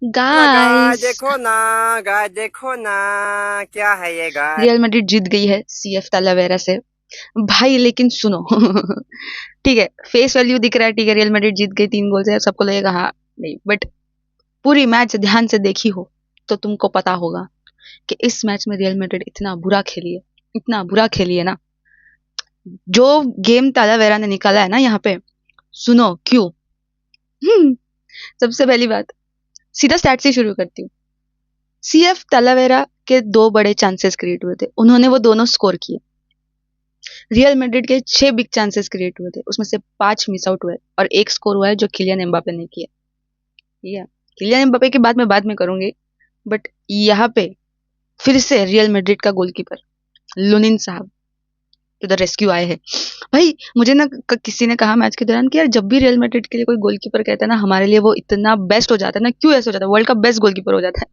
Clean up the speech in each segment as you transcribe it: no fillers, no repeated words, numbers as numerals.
गाय guys, देखो ना, गाय देखो ना, क्या है ये गाय। रियल मैड्रिड जीत गई है सीएफ तालावेरा से। भाई लेकिन सुनो ठीक है, फेस वैल्यू दिख रहा है, ठीक है, रियल मैड्रिड जीत गई 3 गोल से, सबको लगेगा हाँ, नहीं, बट पूरी मैच ध्यान से देखी हो तो तुमको पता होगा कि इस मैच में रियल मैड्रिड इतना बुरा खेली है, इतना बुरा खेली है ना। जो गेम तालावेरा ने निकाला है ना यहाँ पे, सुनो क्यों। सबसे पहली बात, सीधा स्टैट से शुरू करती हूँ। सीएफ तालावेरा के 2 बड़े चांसेस क्रिएट हुए थे, उन्होंने वो दोनों स्कोर किए। रियल मैड्रिड के 6 बिग चांसेस क्रिएट हुए थे, उसमें से 5 मिस आउट हुए और एक स्कोर हुआ है जो किलियन एम्बापे ने किया। ठीक है, किलियन एम्बापे की बात मैं बाद में करूंगी, बट यहाँ पे फिर से रियल मैड्रिड का गोलकीपर लुनिन साहब टू द रेस्क्यू आए हैं। भाई मुझे ना किसी ने कहा मैच के दौरान कि यार जब भी रियल मैड्रिड के लिए कोई गोलकीपर कहता है ना हमारे लिए वो इतना बेस्ट हो जाता है ना, क्यों ऐसा हो जाता है, वर्ल्ड का बेस्ट गोलकीपर हो जाता है।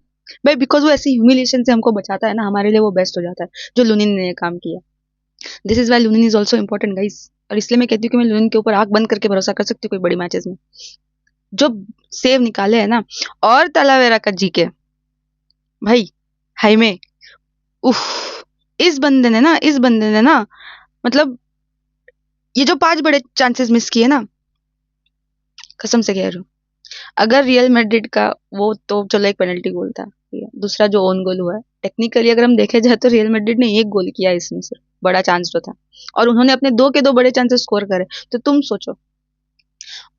भाई बिकॉज वो ऐसी ह्यूमिलिएशन से हमको बचाता है ना, हमारे लिए वो बेस्ट हो जाता है, जो लुनिन ने ये काम किया। This is why Lunin is also important guys. और इसलिए मैं कहती हूँ कि मैं लुनिन के ऊपर आंख बंद करके भरोसा कर सकती हूँ कोई बड़ी मैचेस में, जो सेव निकाले है ना। और तलावेरा का जीके भाई, हाई में, उफ, इस बंदे ने ना मतलब ये जो 5 बड़े चांसेस मिस किए ना, कसम से कह रही हूँ, अगर रियल मैड्रिड का वो तो चलो एक पेनल्टी गोल था, ठीक है, दूसरा जो ओन गोल हुआ है, टेक्निकली अगर हम देखे जाए तो रियल मैड्रिड ने एक गोल किया इसमें से, बड़ा चांस जो था, और उन्होंने अपने 2 के 2 बड़े चांसेस स्कोर करे। तो तुम सोचो।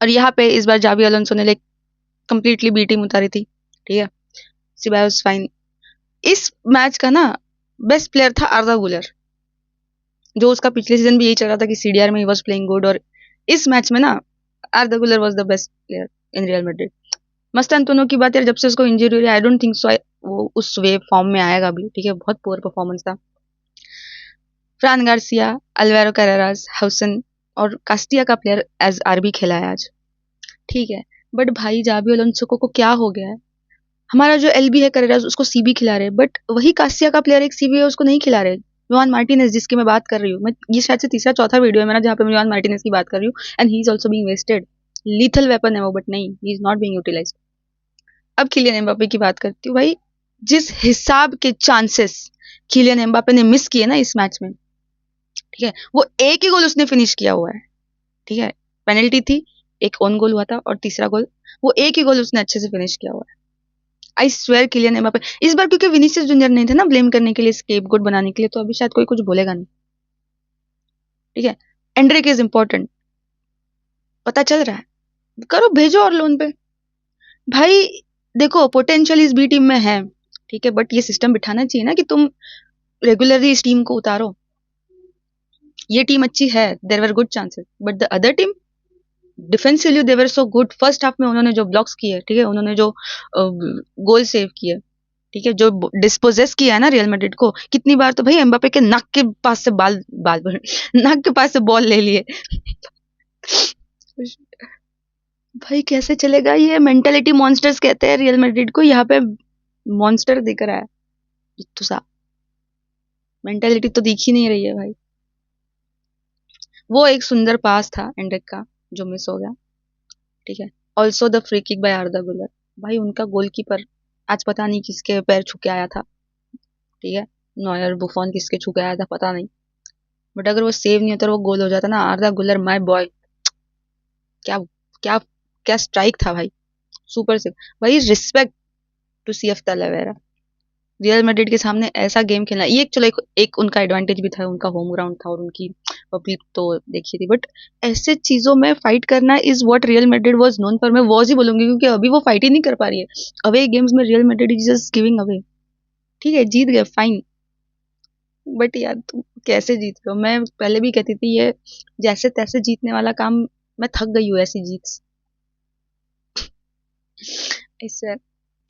और यहाँ पे इस बार जावी अलोंसो ने लाइक कंप्लीटली बी टीम उतारी थी, ठीक है, सिबायोस फाइन। इस मैच का ना बेस्ट प्लेयर था आर्दा गुलर, जो उसका पिछले सीजन भी यही चल रहा था कि सीडीआर में ही वाज प्लेइंग गुड, और इस मैच में ना आर्दा गुलर was the best player in real Madrid. Mastan दोनों की बात यार, जब से उसको इंजरी हुई, आई डोंट थिंक सो वो उस वे फॉर्म में आएगा भी, ठीक है, बहुत पुअर परफॉर्मेंस था। फ्रान गार्सिया, अल्वारो कैरेरास, हाउसन और कास्टिया का प्लेयर एज आरबी खेला है आज, ठीक है, बट भाई जाबी अलोंसो को क्या हो गया है। हमारा जो एलबी है कैरेरास उसको सीबी खिला रहे, बट वही कास्टिया का प्लेयर एक सीबी है उसको नहीं खिला रहे। योहान मार्टिनेज जिसकी मैं बात कर रही हूँ, मैं ये शायद से तीसरा चौथा वीडियो है मेरा जहाँ पे मैं योहान मार्टिनेज की बात कर रही हूँ, and he is also being wasted. Lethal weapon है वो, बट नहीं, he is not being utilized. अब किलियन एम्बापे की बात करती हूँ भाई, जिस हिसाब के चांसेस किलियन एम्बापे ने मिस किए ना इस मैच में, ठीक है, वो एक ही गोल उसने फिनिश किया हुआ है, ठीक है, पेनल्टी थी, एक ओन गोल हुआ था और तीसरा गोल, वो एक ही गोल उसने अच्छे से फिनिश किया हुआ है। आई स्वेयर किलियन एम्बापे इस बार, क्योंकि विनीसियस जूनियर नहीं थे ना ब्लेम करने के लिए, स्केपगोट बनाने के लिए, तो अभी शायद कोई कुछ बोलेगा नहीं, ठीक है। एंड्रिक इज इंपॉर्टेंट, पता चल रहा है, करो भेजो और लोन पे। भाई देखो पोटेंशियल इस बी टीम में है, ठीक है, बट ये सिस्टम बिठाना चाहिए ना कि तुम रेगुलरली इस टीम को उतारो। ये टीम अच्छी है, there were good chances, but the other team defensively they were so good. First half में उन्होंने जो ब्लॉक्स किए, ठीक है, उन्होंने जो गोल सेव किए, ठीक है, जो डिस्पोजेस किया है ना रियल मैड्रिड को, कितनी बार तो भाई एम्बापे के नाक के पास से बाल बाल नाक के पास से बॉल ले लिए। भाई कैसे चलेगा, ये मेंटेलिटी मॉन्स्टर्स कहते हैं रियल मैड्रिड को, यहाँ पे मॉन्स्टर दिख रहा है, जित्तू सा मेंटेलिटी तो दिख ही नहीं रही है भाई। वो एक सुंदर पास था एंड्रिक का जो मिस हो गया, ठीक है, also the free kick by Arda Guler. भाई उनका गोलकीपर आज पता नहीं किसके पैर छू के आया था, ठीक है, नॉयर बुफॉन किसके छू के आया था पता नहीं, बट अगर वो सेव नहीं होता और वो गोल हो जाता ना, आर्दा गुलर माय बॉय, क्या क्या क्या स्ट्राइक था भाई, सुपर से। भाई respect to CF Talavera, Real Madrid के सामने ऐसा गेम खेलना, ये चलो एक उनका एडवांटेज भी था, उनका होम ग्राउंड था और उनकी पब्लिक तो देखी थी, बट ऐसे चीजों में फाइट करना is what real Madrid was known for. मैं वॉज ही बोलूंगी क्योंकि अभी वो फाइट ही नहीं कर पा रही है। अवे गेम्स में real Madrid is just giving away, ठीक है, जीत गए फाइन, बट यार तुम कैसे जीत रहे हो। मैं पहले भी कहती थी ये जैसे तैसे जीतने वाला काम, मैं थक गई हूँ ऐसी जीत से।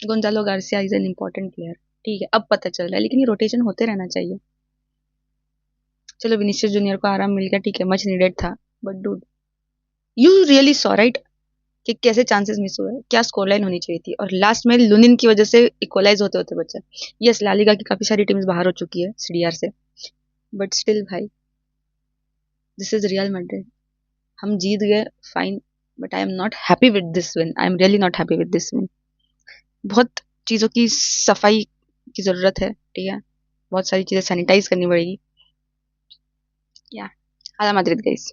Gonzalo Garcia is an important player, ठीक है, अब पता चल रहा है, लेकिन ये रोटेशन होते रहना चाहिए। चलो विनीसियस जूनियर को आराम मिल गया, ठीक है, मच नीडेड था, but dude you really saw right कि कैसे चांसेस मिस हुए, क्या स्कोर लाइन होनी चाहिए थी, और लास्ट में लुनिन की वजह से इक्वलाइज होते होते बच्चा। यस लालिगा की काफी सारी टीम्स बाहर हो चुकी है सीडीआर से, बट स्टिल भाई दिस इज रियल मैड्रिड, हम जीत गए fine, but I am not happy with this win, I am really not happy with this win. बहुत चीज़ों की सफाई की ज़रूरत है, ठीक है, बहुत सारी चीज़ें सैनिटाइज करनी पड़ेगी। या हाला माद्रिद गाइस।